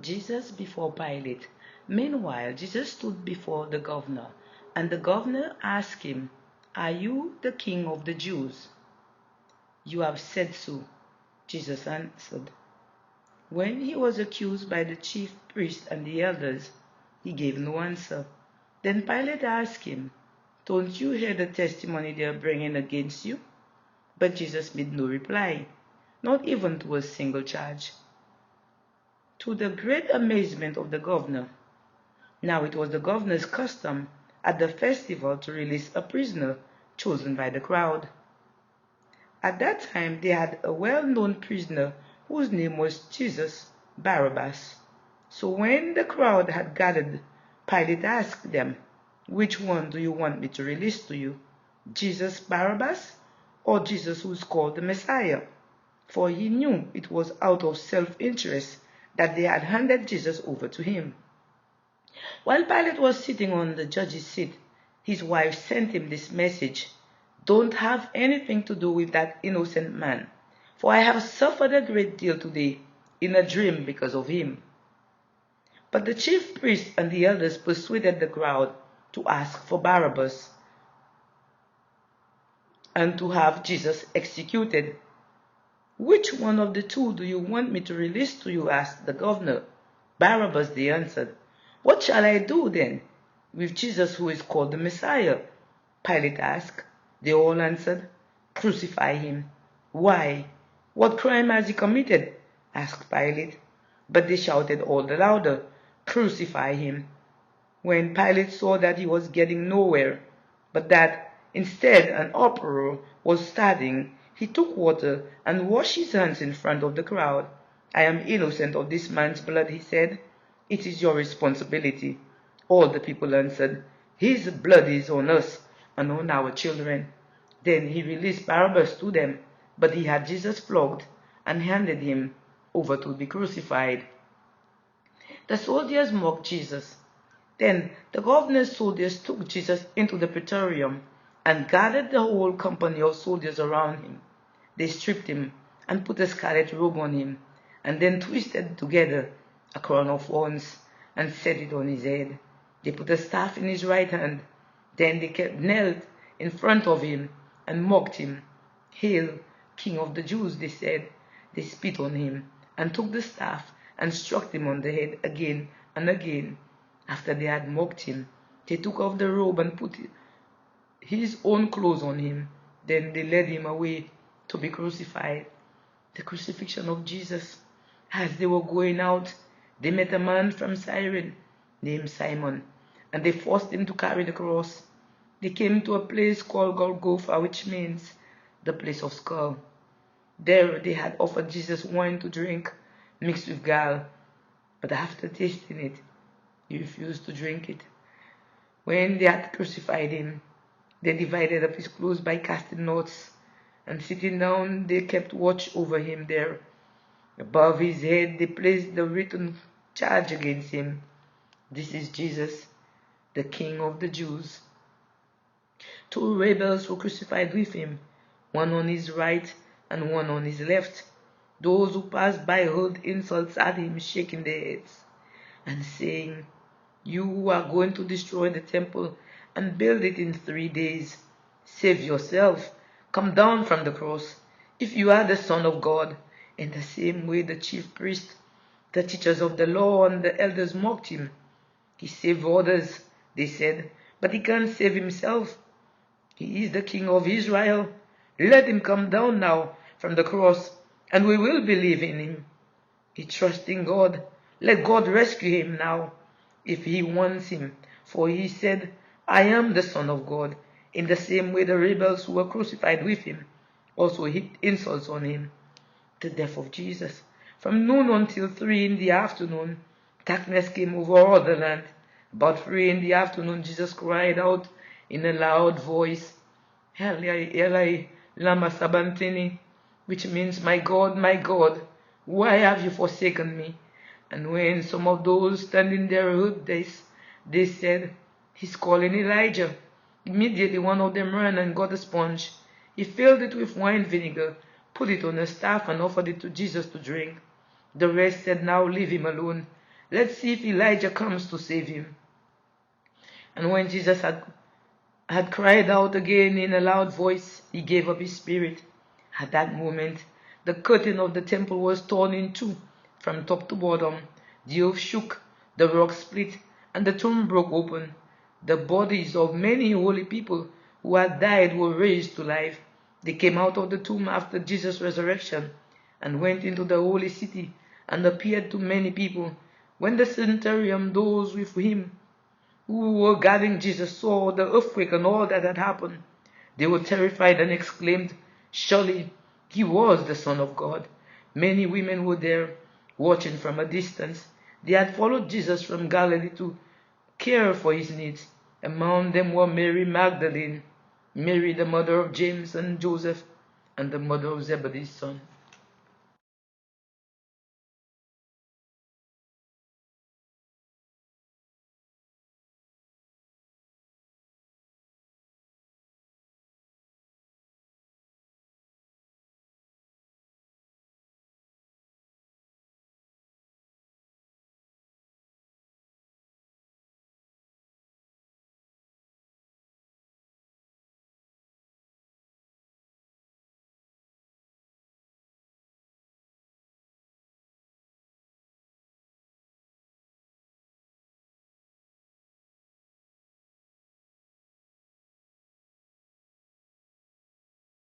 Jesus before Pilate. Meanwhile, Jesus stood before the governor, and the governor asked him, "Are you the king of the Jews?" "You have said so," Jesus answered. When he was accused by the chief priests and the elders, he gave no answer. Then Pilate asked him, "Don't you hear the testimony they are bringing against you?" But Jesus made no reply, not even to a single charge. To the great amazement of the governor, now it was the governor's custom at the festival to release a prisoner chosen by the crowd. At that time they had a well-known prisoner whose name was Jesus Barabbas. So when the crowd had gathered, Pilate asked them, "Which one do you want me to release to you, Jesus Barabbas or Jesus who is called the Messiah?" For he knew it was out of self-interest that they had handed Jesus over to him. While Pilate was sitting on the judge's seat, his wife sent him this message: "Don't have anything to do with that innocent man, for I have suffered a great deal today in a dream because of him." But the chief priests and the elders persuaded the crowd to ask for Barabbas and to have Jesus executed. "Which one of the two do you want me to release to you?" asked the governor. "Barabbas," they answered. "What shall I do then with Jesus who is called the Messiah?" Pilate asked. They all answered, "Crucify him." "Why? What crime has he committed?" asked Pilate. But they shouted all the louder, "Crucify him." When Pilate saw that he was getting nowhere, but that instead an uproar was starting, he took water and washed his hands in front of the crowd. "I am innocent of this man's blood," he said. "It is your responsibility." All the people answered, "His blood is on us and on our children." Then he released Barabbas to them, but he had Jesus flogged and handed him over to be crucified. The soldiers mocked Jesus. Then the governor's soldiers took Jesus into the praetorium and gathered the whole company of soldiers around him. They stripped him and put a scarlet robe on him, and then twisted together a crown of thorns and set it on his head. They put a staff in his right hand. Then they knelt in front of him and mocked him. "Hail, King of the Jews," they said. They spit on him and took the staff and struck him on the head again and again. After they had mocked him, they took off the robe and put his own clothes on him. Then they led him away to be crucified. The crucifixion of Jesus. As they were going out, they met a man from Cyrene named Simon, and they forced him to carry the cross. They came to a place called Golgotha, which means the place of skull. There they had offered Jesus wine to drink mixed with gall, but after tasting it, he refused to drink it. When they had crucified him, they divided up his clothes by casting lots, and sitting down, they kept watch over him there. Above his head, they placed the written charge against him: "This is Jesus, the King of the Jews." 2 rebels were crucified with him, one on his right and one on his left. Those who passed by hurled insults at him, shaking their heads and saying, "You who are going to destroy the temple and build it in 3 days, save yourself. Come down from the cross, if you are the Son of God." In the same way, the chief priests, the teachers of the law, and the elders mocked him. "He saved others," they said, "but he can't save himself. He is the King of Israel. Let him come down now from the cross, and we will believe in him. He trusts in God. Let God rescue him now, if he wants him. For he said, 'I am the Son of God.'" In the same way, the rebels who were crucified with him also heaped insults on him. The death of Jesus. From noon until 3 in the afternoon, darkness came over all the land. About 3 in the afternoon, Jesus cried out in a loud voice, "Eli, Eli, lama sabachthani," which means, my God, why have you forsaken me?" And when some of those standing there heard this, they said, "He's calling Elijah." Immediately one of them ran and got a sponge. He filled it with wine vinegar, put it on a staff, and offered it to Jesus to drink. The rest said, "Now leave him alone. Let's see if Elijah comes to save him. And when Jesus had cried out again in a loud voice, he gave up his spirit. At that moment, the curtain of the temple was torn in two from top to bottom. The earth shook, the rock split, and the tomb broke open. The bodies of many holy people who had died were raised to life. They came out of the tomb after Jesus' resurrection and went into the holy city and appeared to many people. When the centurion, those with him who were guarding Jesus, saw the earthquake and all that had happened, they were terrified and exclaimed, "Surely he was the Son of God." Many women were there, watching from a distance. They had followed Jesus from Galilee to care for his needs. Among them were Mary Magdalene, Mary the mother of James and Joseph, and the mother of Zebedee's son.